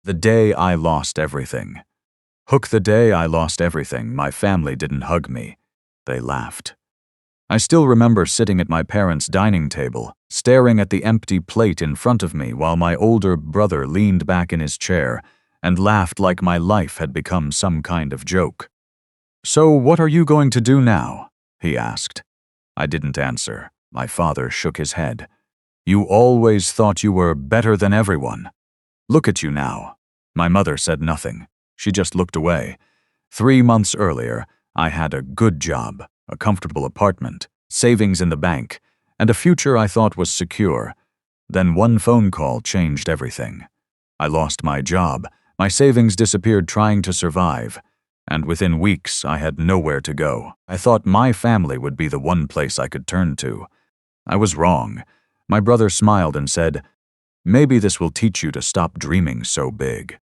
The day I lost everything. Hook, the day I lost everything, my family didn't hug me. They laughed. I still remember sitting at my parents' dining table, staring at the empty plate in front of me while my older brother leaned back in his chair and laughed like my life had become some kind of joke. "So what are you going to do now?" he asked. I didn't answer. My father shook his head. "You always thought you were better than everyone. Look at you now." My mother said nothing. She just looked away. 3 months earlier, I had a good job, a comfortable apartment, savings in the bank, and a future I thought was secure. Then one phone call changed everything. I lost my job, my savings disappeared trying to survive, and within weeks I had nowhere to go. I thought my family would be the one place I could turn to. I was wrong. My brother smiled and said, "Maybe this will teach you to stop dreaming so big."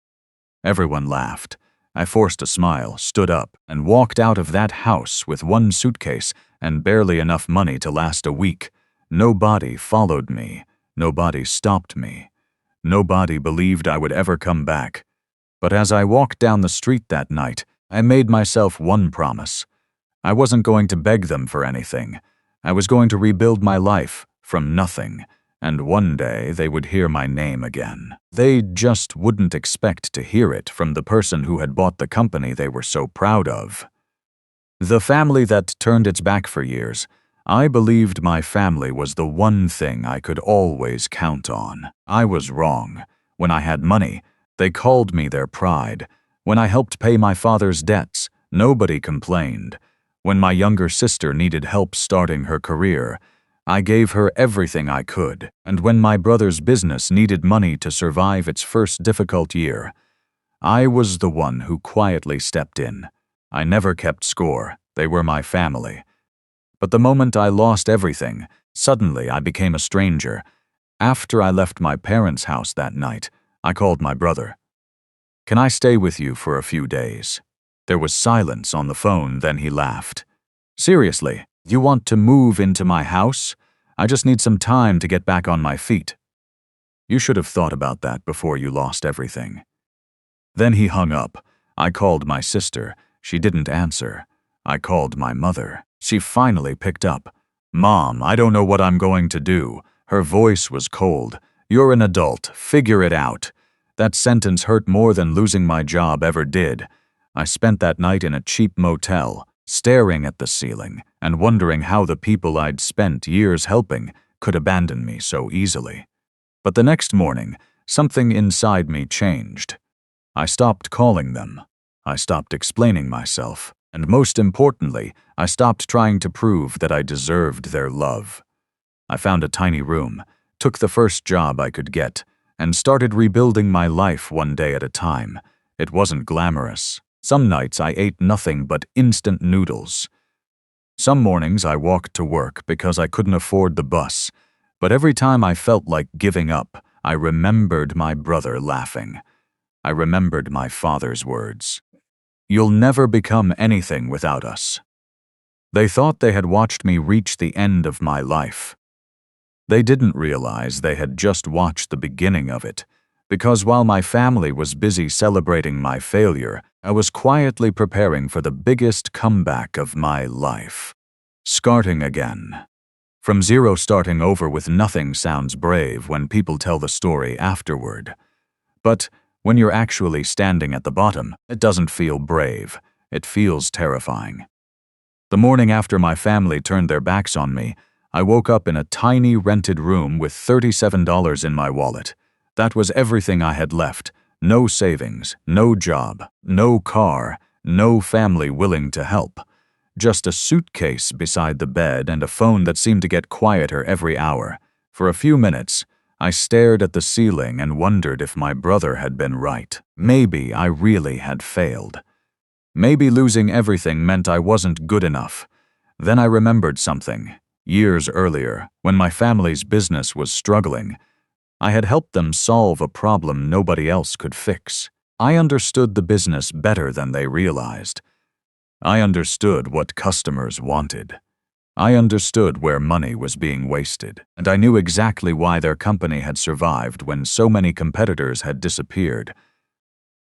Everyone laughed. I forced a smile, stood up, and walked out of that house with one suitcase and barely enough money to last a week. Nobody followed me. Nobody stopped me. Nobody believed I would ever come back. But as I walked down the street that night, I made myself one promise. I wasn't going to beg them for anything. I was going to rebuild my life from nothing, and one day they would hear my name again. They just wouldn't expect to hear it from the person who had bought the company they were so proud of. The family that turned its back for years. I believed my family was the one thing I could always count on. I was wrong. When I had money, they called me their pride. When I helped pay my father's debts, nobody complained. When my younger sister needed help starting her career, I gave her everything I could. And when my brother's business needed money to survive its first difficult year, I was the one who quietly stepped in. I never kept score. They were my family. But the moment I lost everything, suddenly I became a stranger. After I left my parents' house that night, I called my brother. "Can I stay with you for a few days?" There was silence on the phone, then he laughed. "Seriously, you want to move into my house? I just need some time to get back on my feet." "You should have thought about that before you lost everything." Then he hung up. I called my sister. She didn't answer. I called my mother. She finally picked up. "Mom, I don't know what I'm going to do." Her voice was cold. "You're an adult. Figure it out." That sentence hurt more than losing my job ever did. I spent that night in a cheap motel, staring at the ceiling and wondering how the people I'd spent years helping could abandon me so easily. But the next morning, something inside me changed. I stopped calling them. I stopped explaining myself. And most importantly, I stopped trying to prove that I deserved their love. I found a tiny room, took the first job I could get, and started rebuilding my life one day at a time. It wasn't glamorous. Some nights I ate nothing but instant noodles. Some mornings I walked to work because I couldn't afford the bus. But every time I felt like giving up, I remembered my brother laughing. I remembered my father's words. "You'll never become anything without us." They thought they had watched me reach the end of my life. They didn't realize they had just watched the beginning of it, because while my family was busy celebrating my failure, I was quietly preparing for the biggest comeback of my life. Starting again. From zero, starting over with nothing sounds brave when people tell the story afterward. But when you're actually standing at the bottom, it doesn't feel brave. It feels terrifying. The morning after my family turned their backs on me, I woke up in a tiny rented room with $37 in my wallet. That was everything I had left. No savings, no job, no car, no family willing to help. Just a suitcase beside the bed and a phone that seemed to get quieter every hour. For a few minutes, I stared at the ceiling and wondered if my brother had been right. Maybe I really had failed. Maybe losing everything meant I wasn't good enough. Then I remembered something. Years earlier, when my family's business was struggling, I had helped them solve a problem nobody else could fix. I understood the business better than they realized. I understood what customers wanted. I understood where money was being wasted, and I knew exactly why their company had survived when so many competitors had disappeared.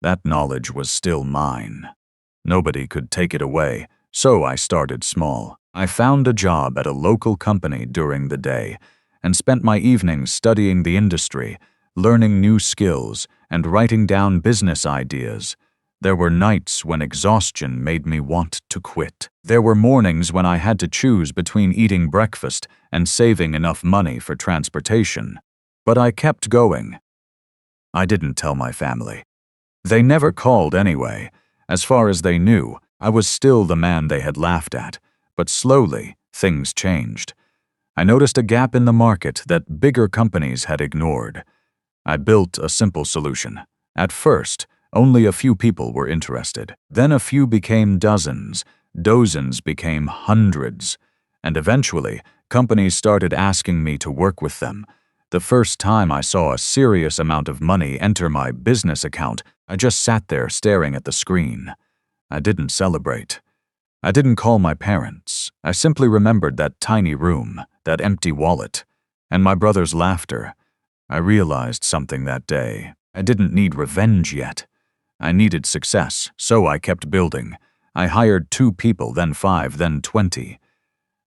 That knowledge was still mine. Nobody could take it away, so I started small. I found a job at a local company during the day and spent my evenings studying the industry, learning new skills, and writing down business ideas. There were nights when exhaustion made me want to quit. There were mornings when I had to choose between eating breakfast and saving enough money for transportation. But I kept going. I didn't tell my family. They never called anyway. As far as they knew, I was still the man they had laughed at. But slowly, things changed. I noticed a gap in the market that bigger companies had ignored. I built a simple solution. At first, only a few people were interested. Then a few became dozens became hundreds. And eventually, companies started asking me to work with them. The first time I saw a serious amount of money enter my business account, I just sat there staring at the screen. I didn't celebrate. I didn't call my parents. I simply remembered that tiny room, that empty wallet, and my brother's laughter. I realized something that day. I didn't need revenge yet. I needed success, so I kept building. I hired 2 people, then 5, then 20.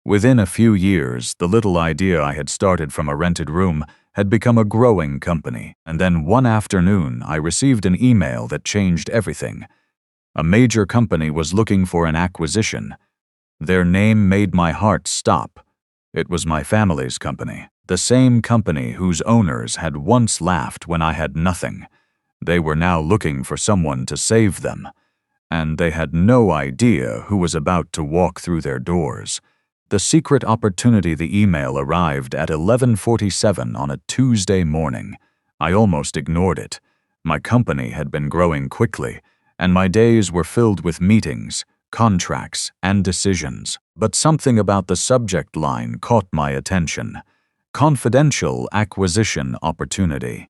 Within a few years, the little idea I had started from a rented room had become a growing company, and then one afternoon I received an email that changed everything. A major company was looking for an acquisition. Their name made my heart stop. It was my family's company, the same company whose owners had once laughed when I had nothing. They were now looking for someone to save them, and they had no idea who was about to walk through their doors. The secret opportunity. The email arrived at 11:47 on a Tuesday morning. I almost ignored it. My company had been growing quickly, and my days were filled with meetings, contracts, and decisions. But something about the subject line caught my attention. Confidential acquisition opportunity.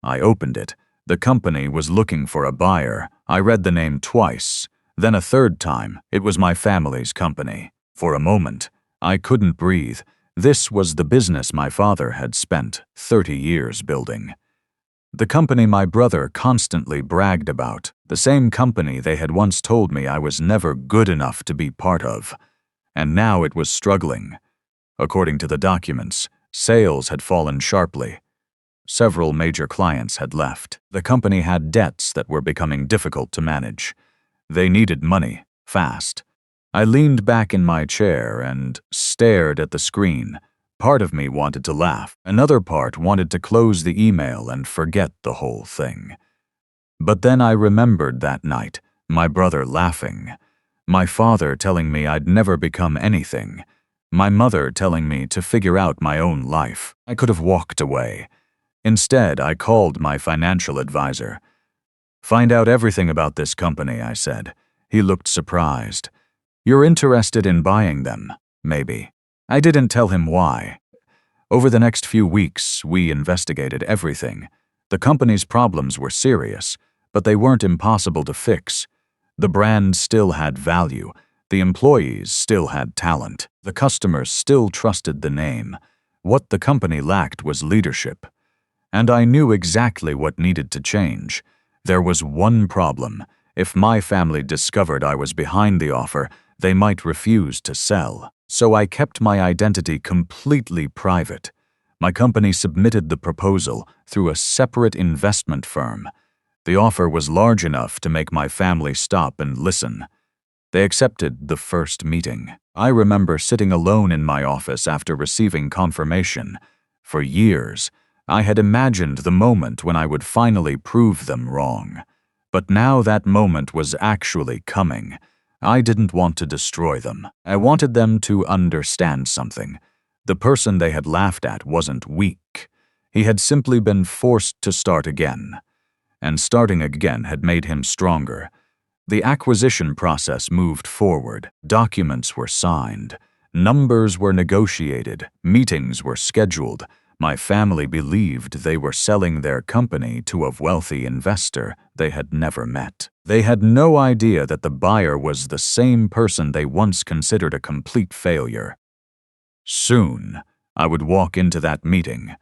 I opened it. The company was looking for a buyer. I read the name twice. Then a third time. It was my family's company. For a moment, I couldn't breathe. This was the business my father had spent 30 years building. The company my brother constantly bragged about. The same company they had once told me I was never good enough to be part of. And now it was struggling. According to the documents, sales had fallen sharply. Several major clients had left. The company had debts that were becoming difficult to manage. They needed money, fast. I leaned back in my chair and stared at the screen. Part of me wanted to laugh. Another part wanted to close the email and forget the whole thing. But then I remembered that night, my brother laughing, my father telling me I'd never become anything, my mother telling me to figure out my own life. I could have walked away. Instead, I called my financial advisor. "Find out everything about this company," I said. He looked surprised. "You're interested in buying them, maybe." I didn't tell him why. Over the next few weeks, we investigated everything. The company's problems were serious, but they weren't impossible to fix. The brand still had value. The employees still had talent. The customers still trusted the name. What the company lacked was leadership. And I knew exactly what needed to change. There was one problem. If my family discovered I was behind the offer, they might refuse to sell. So I kept my identity completely private. My company submitted the proposal through a separate investment firm. The offer was large enough to make my family stop and listen. They accepted the first meeting. I remember sitting alone in my office after receiving confirmation. For years, I had imagined the moment when I would finally prove them wrong. But now that moment was actually coming. I didn't want to destroy them. I wanted them to understand something. The person they had laughed at wasn't weak. He had simply been forced to start again. And starting again had made him stronger. The acquisition process moved forward. Documents were signed. Numbers were negotiated. Meetings were scheduled. My family believed they were selling their company to a wealthy investor they had never met. They had no idea that the buyer was the same person they once considered a complete failure. Soon, I would walk into that meeting,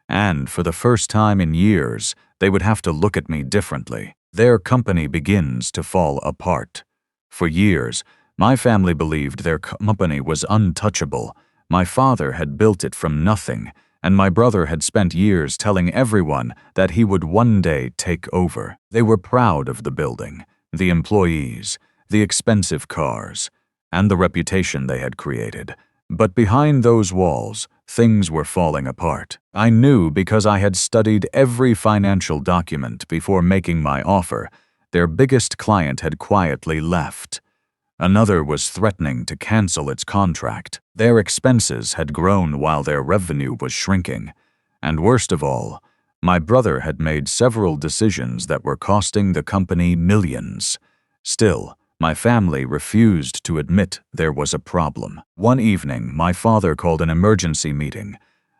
and for the first time in years, they would have to look at me differently. their company begins to fall apart. For years, my family believed their company was untouchable. My father had built it from nothing, and my brother had spent years telling everyone that he would one day take over. They were proud of the building, the employees, the expensive cars, and the reputation they had created. But behind those walls, things were falling apart. I knew because I had studied every financial document before making my offer. Their biggest client had quietly left. Another was threatening to cancel its contract. Their expenses had grown while their revenue was shrinking. And worst of all, my brother had made several decisions that were costing the company millions. Still, my family refused to admit there was a problem. One evening, my father called an emergency meeting.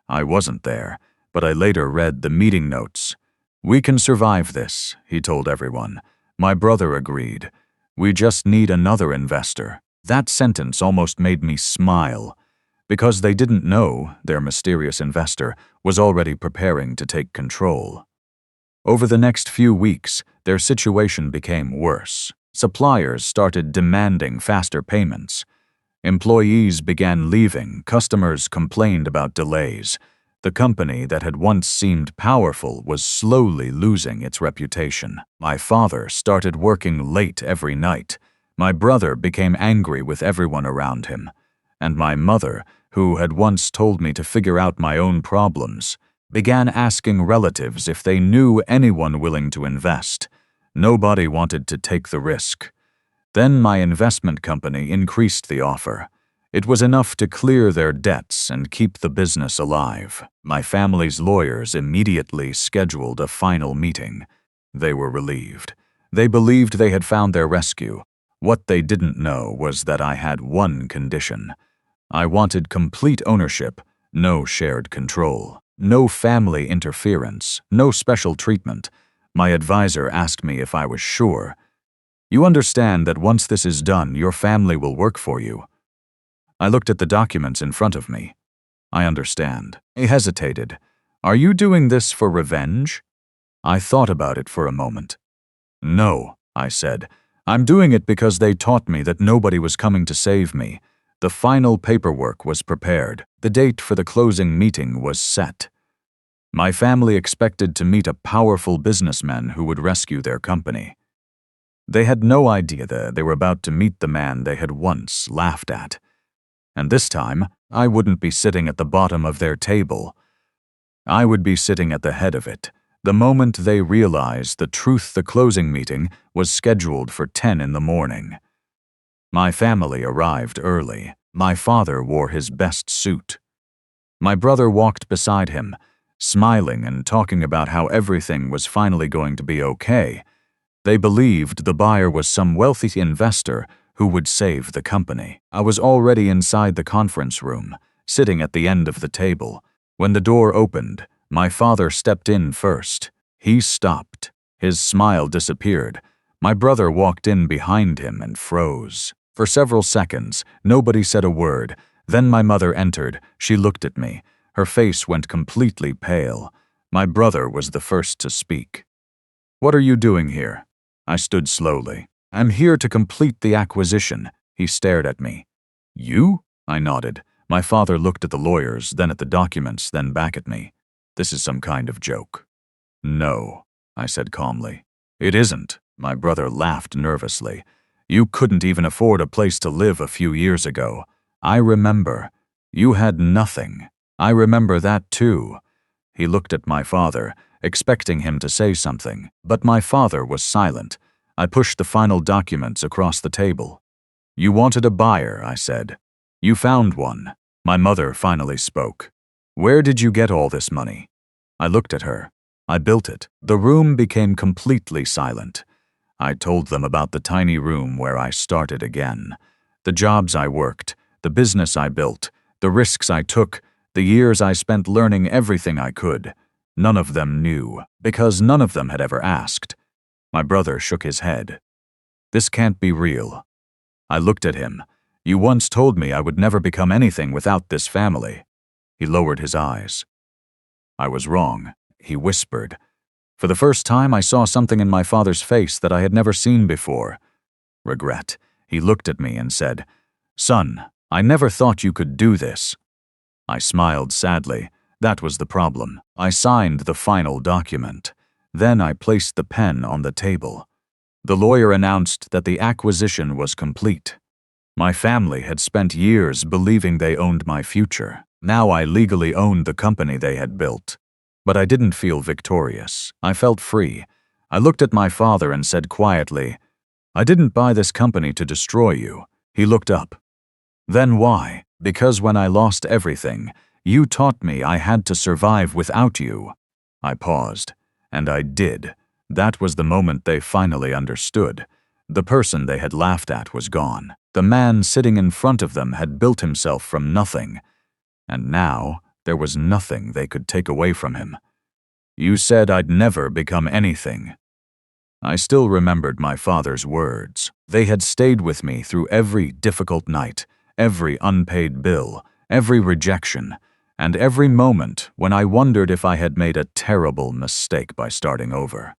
I wasn't there, but I later read the meeting notes. "We can survive this," he told everyone. My brother agreed. "We just need another investor." That sentence almost made me smile, because they didn't know their mysterious investor was already preparing to take control. Over the next few weeks, their situation became worse. Suppliers started demanding faster payments. Employees began leaving, customers complained about delays. The company that had once seemed powerful was slowly losing its reputation. My father started working late every night. My brother became angry with everyone around him. And my mother, who had once told me to figure out my own problems, began asking relatives if they knew anyone willing to invest. Nobody wanted to take the risk. Then my investment company increased the offer. It was enough to clear their debts and keep the business alive. My family's lawyers immediately scheduled a final meeting. They were relieved. They believed they had found their rescue. What they didn't know was that I had one condition. I wanted complete ownership, no shared control, no family interference, no special treatment. My advisor asked me if I was sure. "You understand that once this is done, your family will work for you?" I looked at the documents in front of me. "I understand." He hesitated. "Are you doing this for revenge?" I thought about it for a moment. "No," I said. "I'm doing it because they taught me that nobody was coming to save me." The final paperwork was prepared. The date for the closing meeting was set. My family expected to meet a powerful businessman who would rescue their company. They had no idea that they were about to meet the man they had once laughed at. And this time, I wouldn't be sitting at the bottom of their table. I would be sitting at the head of it. The moment they realized the truth, the closing meeting was scheduled for 10 in the morning. My family arrived early. My father wore his best suit. My brother walked beside him, smiling and talking about how everything was finally going to be okay. They believed the buyer was some wealthy investor who would save the company. I was already inside the conference room, sitting at the end of the table. When the door opened, my father stepped in first. He stopped. His smile disappeared. My brother walked in behind him and froze. For several seconds, nobody said a word. Then my mother entered. She looked at me. Her face went completely pale. My brother was the first to speak. "What are you doing here?" I stood slowly. "I'm here to complete the acquisition." He stared at me. "You?" I nodded. My father looked at the lawyers, then at the documents, then back at me. "This is some kind of joke." "No," I said calmly. "It isn't." My brother laughed nervously. "You couldn't even afford a place to live a few years ago. I remember. You had nothing. I remember that too." He looked at my father, expecting him to say something, but my father was silent. I pushed the final documents across the table. "You wanted a buyer," I said. "You found one." My mother finally spoke. "Where did you get all this money?" I looked at her. "I built it." The room became completely silent. I told them about the tiny room where I started again. The jobs I worked, the business I built, the risks I took, the years I spent learning everything I could. None of them knew, because none of them had ever asked. My brother shook his head. "This can't be real." I looked at him. "You once told me I would never become anything without this family." He lowered his eyes. "I was wrong," he whispered. For the first time, I saw something in my father's face that I had never seen before. Regret. He looked at me and said, "Son, I never thought you could do this." I smiled sadly. That was the problem. I signed the final document. Then I placed the pen on the table. The lawyer announced that the acquisition was complete. My family had spent years believing they owned my future. Now I legally owned the company they had built. But I didn't feel victorious. I felt free. I looked at my father and said quietly, "I didn't buy this company to destroy you." He looked up. "Then why?" "Because when I lost everything, you taught me I had to survive without you." I paused, and I did. That was the moment they finally understood. The person they had laughed at was gone. The man sitting in front of them had built himself from nothing, and now there was nothing they could take away from him. "You said I'd never become anything." I still remembered my father's words. They had stayed with me through every difficult night, every unpaid bill, every rejection, and every moment when I wondered if I had made a terrible mistake by starting over.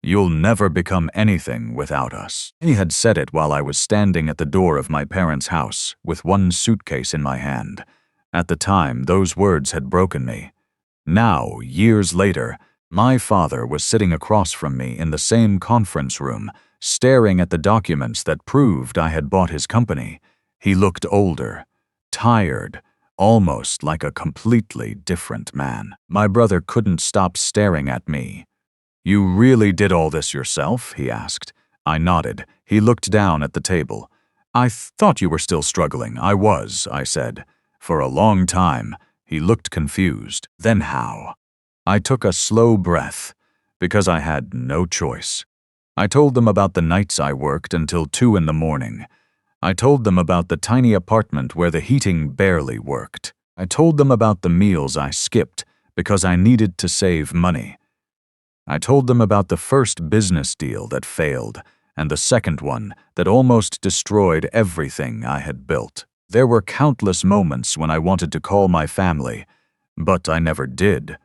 "You'll never become anything without us." He had said it while I was standing at the door of my parents' house with one suitcase in my hand. At the time, those words had broken me. Now, years later, my father was sitting across from me in the same conference room, staring at the documents that proved I had bought his company. He looked older, tired, almost like a completely different man. My brother couldn't stop staring at me. "You really did all this yourself?" he asked. I nodded. He looked down at the table. "I thought you were still struggling." "I was," I said. "For a long time." He looked confused. "Then how?" I took a slow breath, because I had no choice. I told them about the nights I worked until 2 in the morning. I told them about the tiny apartment where the heating barely worked. I told them about the meals I skipped because I needed to save money. I told them about the first business deal that failed and the second one that almost destroyed everything I had built. There were countless moments when I wanted to call my family, but I never did.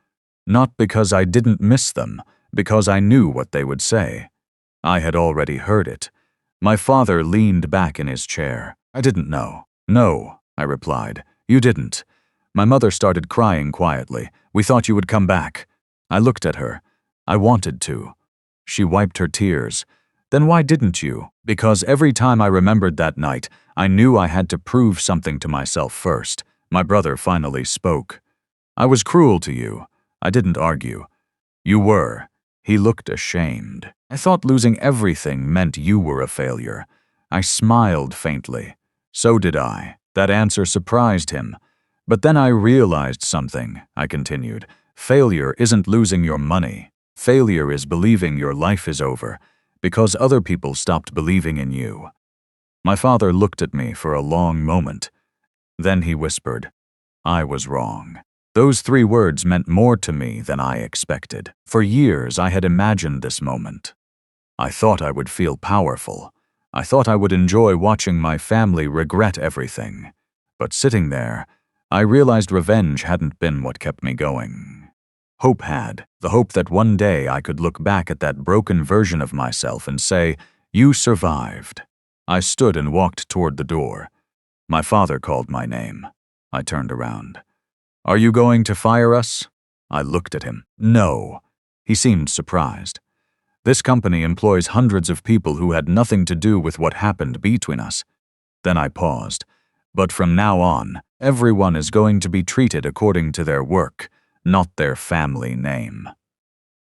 Not because I didn't miss them, because I knew what they would say. I had already heard it. My father leaned back in his chair. "I didn't know." "No," I replied. "You didn't." My mother started crying quietly. "We thought you would come back." I looked at her. I wanted to. She wiped her tears. "Then why didn't you?" "Because every time I remembered that night, I knew I had to prove something to myself first." My brother finally spoke. "I was cruel to you." I didn't argue. "You were." He looked ashamed. "I thought losing everything meant you were a failure." I smiled faintly. "So did I." That answer surprised him. "But then I realized something," I continued. "Failure isn't losing your money. Failure is believing your life is over, because other people stopped believing in you." My father looked at me for a long moment. Then he whispered, "I was wrong." Those 3 words meant more to me than I expected. For years, I had imagined this moment. I thought I would feel powerful. I thought I would enjoy watching my family regret everything. But sitting there, I realized revenge hadn't been what kept me going. Hope had. The hope that one day I could look back at that broken version of myself and say, "You survived." I stood and walked toward the door. My father called my name. I turned around. "Are you going to fire us?" I looked at him. "No." He seemed surprised. "This company employs hundreds of people who had nothing to do with what happened between us." Then I paused. "But from now on, everyone is going to be treated according to their work, not their family name."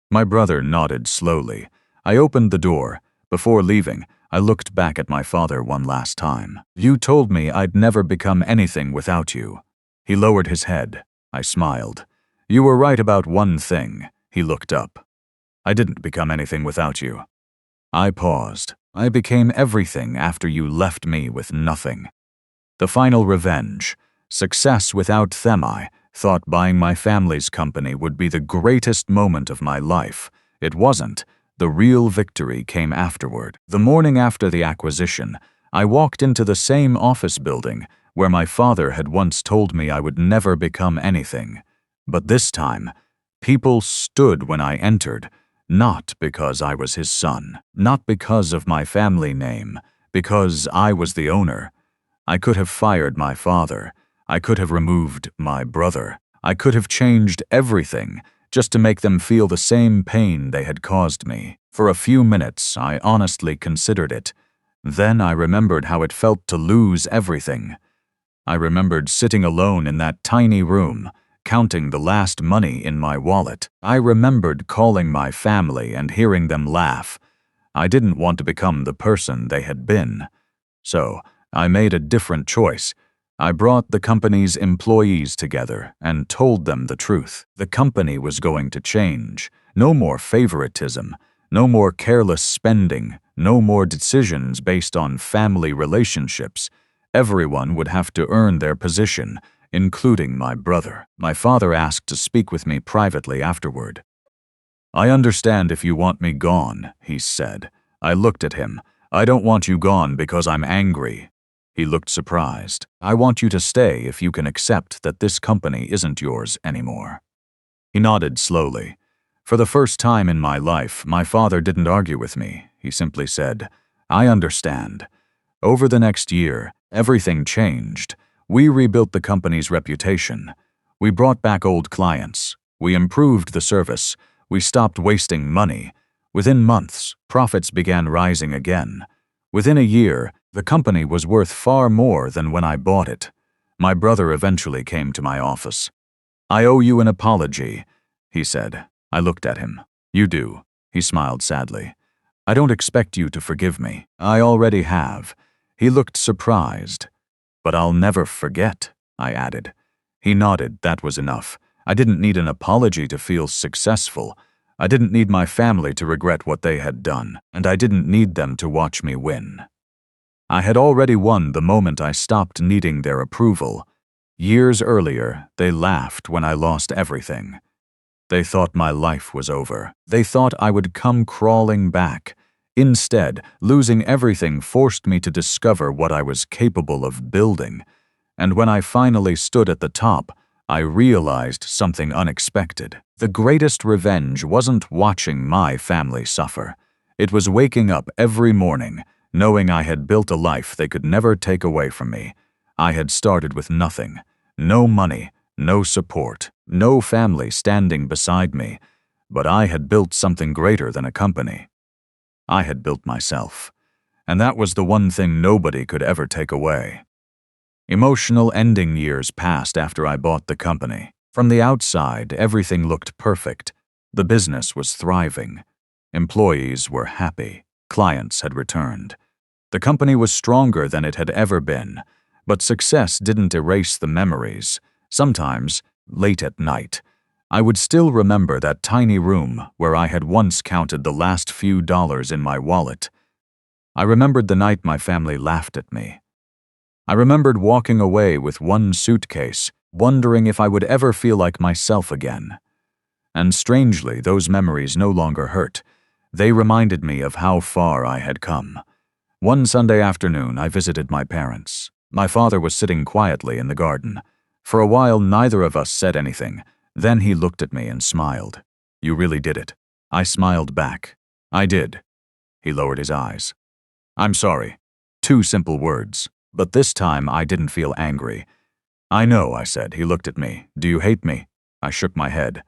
My brother nodded slowly. I opened the door. Before leaving, I looked back at my father one last time. "You told me I'd never become anything without you." He lowered his head. I smiled. "You were right about one thing." He looked up. "I didn't become anything without you." I paused. "I became everything after you left me with nothing." The final revenge. Success without them. I thought buying my family's company would be the greatest moment of my life. It wasn't. The real victory came afterward. The morning after the acquisition, I walked into the same office building where my father had once told me I would never become anything. But this time, people stood when I entered. Not because I was his son, not because of my family name, because I was the owner. I could have fired my father. I could have removed my brother. I could have changed everything just to make them feel the same pain they had caused me. For a few minutes, I honestly considered it. Then I remembered how it felt to lose everything. I remembered sitting alone in that tiny room, counting the last money in my wallet. I remembered calling my family and hearing them laugh. I didn't want to become the person they had been. So, I made a different choice. I brought the company's employees together and told them the truth. The company was going to change. No more favoritism. No more careless spending. No more decisions based on family relationships. Everyone would have to earn their position, including my brother. My father asked to speak with me privately afterward. "I understand if you want me gone," he said. I looked at him. "I don't want you gone because I'm angry." He looked surprised. "I want you to stay if you can accept that this company isn't yours anymore." He nodded slowly. For the first time in my life, my father didn't argue with me. He simply said, "I understand." Over the next year, everything changed. We rebuilt the company's reputation. We brought back old clients. We improved the service. We stopped wasting money. Within months, profits began rising again. Within a year, the company was worth far more than when I bought it. My brother eventually came to my office. "I owe you an apology," he said. I looked at him. "You do," he smiled sadly. "I don't expect you to forgive me. I already have." He looked surprised. "But I'll never forget," I added. He nodded. That was enough. I didn't need an apology to feel successful. I didn't need my family to regret what they had done, and I didn't need them to watch me win. I had already won the moment I stopped needing their approval. Years earlier, they laughed when I lost everything. They thought my life was over. They thought I would come crawling back. Instead, losing everything forced me to discover what I was capable of building. And when I finally stood at the top, I realized something unexpected. The greatest revenge wasn't watching my family suffer. It was waking up every morning, knowing I had built a life they could never take away from me. I had started with nothing. No money, no support, no family standing beside me. But I had built something greater than a company. I had built myself. And that was the one thing nobody could ever take away. Emotional ending years passed after I bought the company. From the outside, everything looked perfect. The business was thriving. Employees were happy. Clients had returned. The company was stronger than it had ever been. But success didn't erase the memories. Sometimes, late at night, I would still remember that tiny room where I had once counted the last few dollars in my wallet. I remembered the night my family laughed at me. I remembered walking away with one suitcase, wondering if I would ever feel like myself again. And strangely, those memories no longer hurt. They reminded me of how far I had come. One Sunday afternoon, I visited my parents. My father was sitting quietly in the garden. For a while, neither of us said anything. Then he looked at me and smiled. "You really did it." I smiled back. "I did." He lowered his eyes. "I'm sorry." 2 simple words. But this time I didn't feel angry. "I know," I said. He looked at me. "Do you hate me?" I shook my head.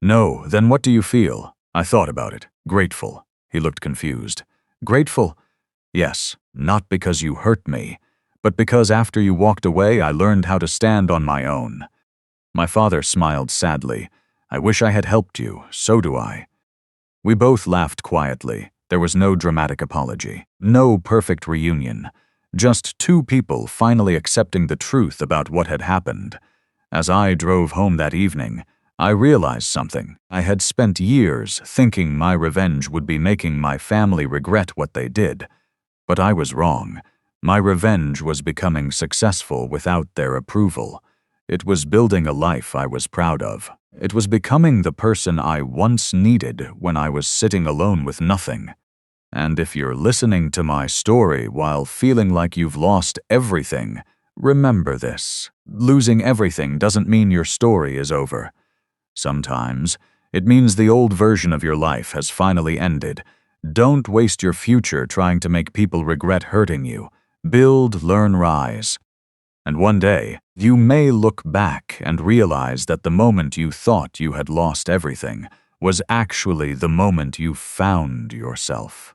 "No, then what do you feel?" I thought about it. "Grateful." He looked confused. "Grateful?" "Yes, not because you hurt me, but because after you walked away I learned how to stand on my own." My father smiled sadly. "I wish I had helped you. So do I." We both laughed quietly. There was no dramatic apology. No perfect reunion. Just 2 people finally accepting the truth about what had happened. As I drove home that evening, I realized something. I had spent years thinking my revenge would be making my family regret what they did. But I was wrong. My revenge was becoming successful without their approval. It was building a life I was proud of. It was becoming the person I once needed when I was sitting alone with nothing. And if you're listening to my story while feeling like you've lost everything, remember this. Losing everything doesn't mean your story is over. Sometimes, It means the old version of your life has finally ended. Don't waste your future trying to make people regret hurting you. Build, learn, rise. And one day, you may look back and realize that the moment you thought you had lost everything was actually the moment you found yourself.